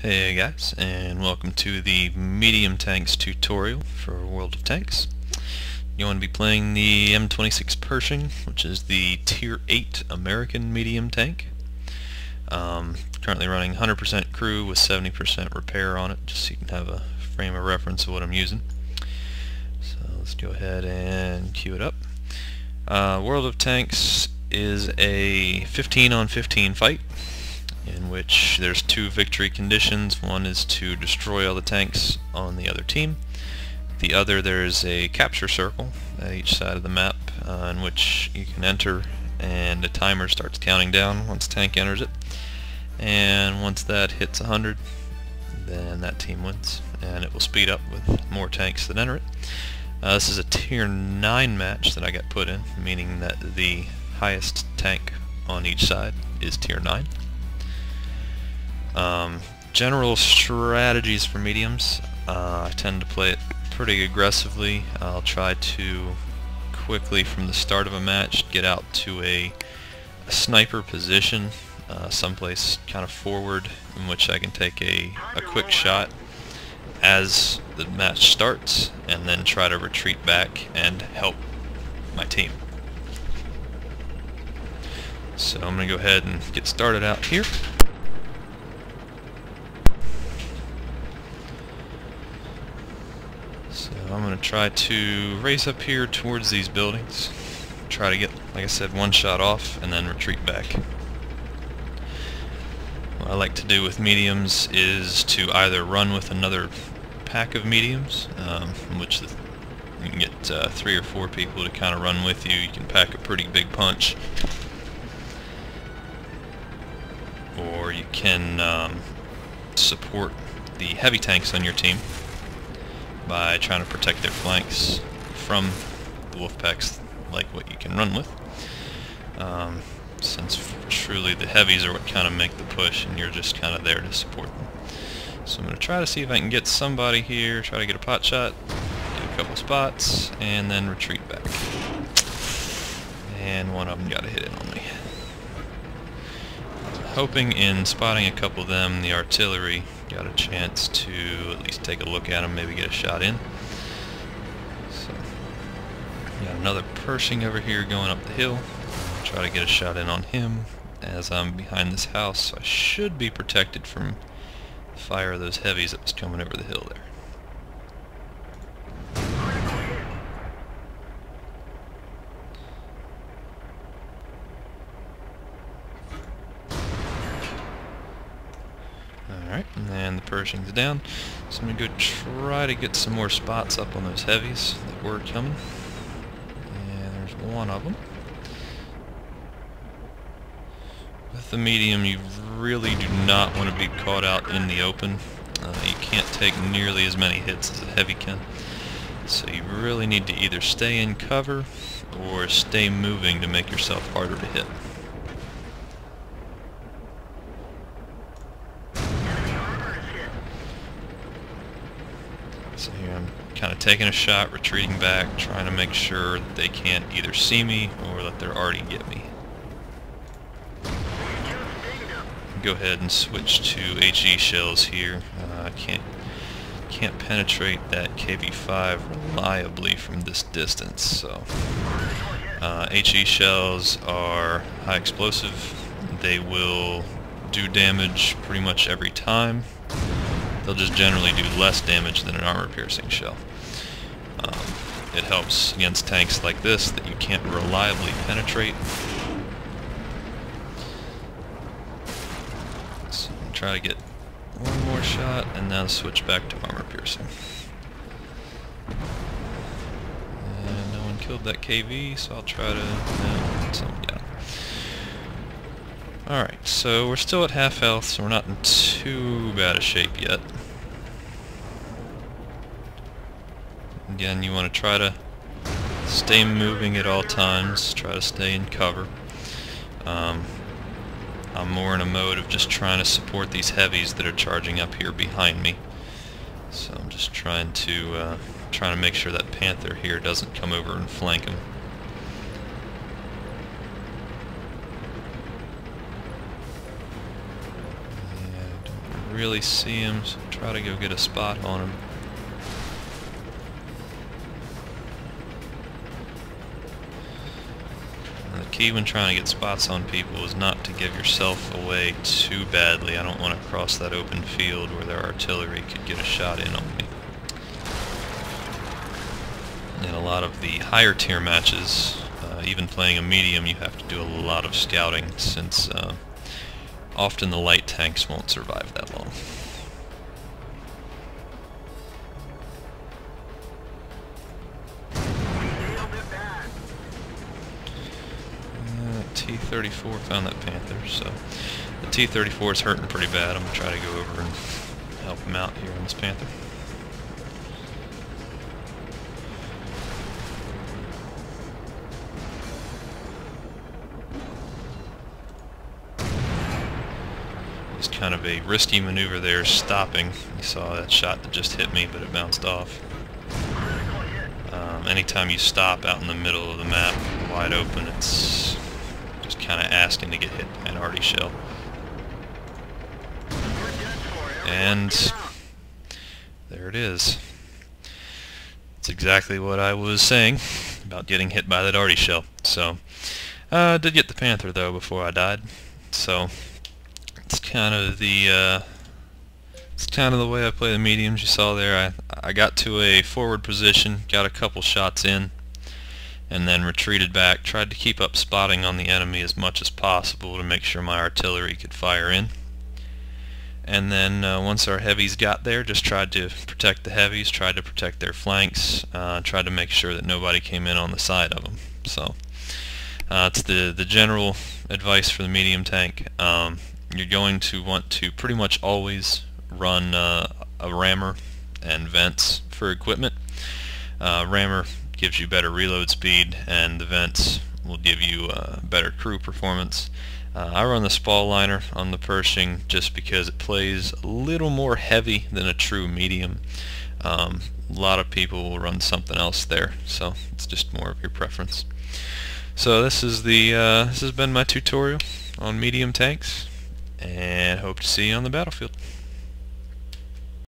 Hey guys, and welcome to the Medium Tanks tutorial for World of Tanks. You want to be playing the M26 Pershing, which is the Tier 8 American medium tank. Currently running 100% crew with 70% repair on it, just so you can have a frame of reference of what I'm using. So let's go ahead and queue it up. World of Tanks is a 15 on 15 fight, in which there's two victory conditions. One is to destroy all the tanks on the other team. The other, there's a capture circle at each side of the map in which you can enter, and a timer starts counting down once tank enters it. And once that hits 100, then that team wins, and it will speed up with more tanks that enter it. This is a Tier 9 match that I got put in, meaning that the highest tank on each side is Tier 9. General strategies for mediums. I tend to play it pretty aggressively. I'll try to quickly from the start of a match get out to a sniper position, someplace kind of forward, in which I can take a quick shot as the match starts, and then try to retreat back and help my team. So I'm going to go ahead and get started out here. So I'm going to try to race up here towards these buildings, try to get, like I said, one shot off and then retreat back. What I like to do with mediums is to either run with another pack of mediums, in which you can get 3 or 4 people to kind of run with you. You can pack a pretty big punch. Or you can support the heavy tanks on your team by trying to protect their flanks from the wolf packs, like what you can run with. Since truly the heavies are what kind of make the push, and you're just kind of there to support them. So I'm going to try to see if I can get somebody here, try to get a pot shot, get a couple spots, and then retreat back. And one of them got a hit in on me. Hoping in spotting a couple of them, the artillery got a chance to at least take a look at them, maybe get a shot in. So, got another Pershing over here going up the hill. I'll try to get a shot in on him as I'm behind this house. So I should be protected from the fire of those heavies that was coming over the hill there. Alright, and the Pershing's down, so I'm going to go try to get some more spots up on those heavies that were coming. And there's one of them. With the medium, you really do not want to be caught out in the open. You can't take nearly as many hits as a heavy can. So you really need to either stay in cover or stay moving to make yourself harder to hit. So here I'm kind of taking a shot, retreating back, trying to make sure that they can't either see me or that they're already get me. Go ahead and switch to HE shells here. I can't penetrate that KV-5 reliably from this distance, so HE shells are high explosive. They will do damage pretty much every time. They'll just generally do less damage than an armor-piercing shell. It helps against tanks like this that you can't reliably penetrate. So try to get one more shot, and now switch back to armor-piercing. And no one killed that KV, so I'll try to... No, someone got him. Alright, so we're still at half health, so we're not in too bad a shape yet. Again, you want to try to stay moving at all times, try to stay in cover. I'm more in a mode of just trying to support these heavies that are charging up here behind me. So I'm just trying to make sure that Panther here doesn't come over and flank him. really see him, so try to go get a spot on him. The key when trying to get spots on people is not to give yourself away too badly. I don't want to cross that open field where their artillery could get a shot in on me. In a lot of the higher tier matches, even playing a medium, you have to do a lot of scouting, since often the light tanks won't survive that long. T-34 found that Panther, so the T-34 is hurting pretty bad. I'm going to try to go over and help him out here on this Panther. It's kind of a risky maneuver there, stopping. You saw that shot that just hit me, but it bounced off. Anytime you stop out in the middle of the map, wide open, it's just kind of asking to get hit by an arty shell. And there it is. It's exactly what I was saying about getting hit by that arty shell. So, did get the Panther though before I died. So it's kind of the way I play the mediums. You saw there, I got to a forward position, got a couple shots in, and then retreated back, tried to keep up spotting on the enemy as much as possible to make sure my artillery could fire in. And then once our heavies got there, just tried to protect the heavies, tried to protect their flanks, tried to make sure that nobody came in on the side of them. So it's the general advice for the medium tank. You're going to want to pretty much always run a rammer and vents for equipment. Rammer gives you better reload speed, and the vents will give you better crew performance. I run the Spall liner on the Pershing just because it plays a little more heavy than a true medium. A lot of people will run something else there, so it's just more of your preference. So this is this has been my tutorial on medium tanks, and hope to see you on the battlefield.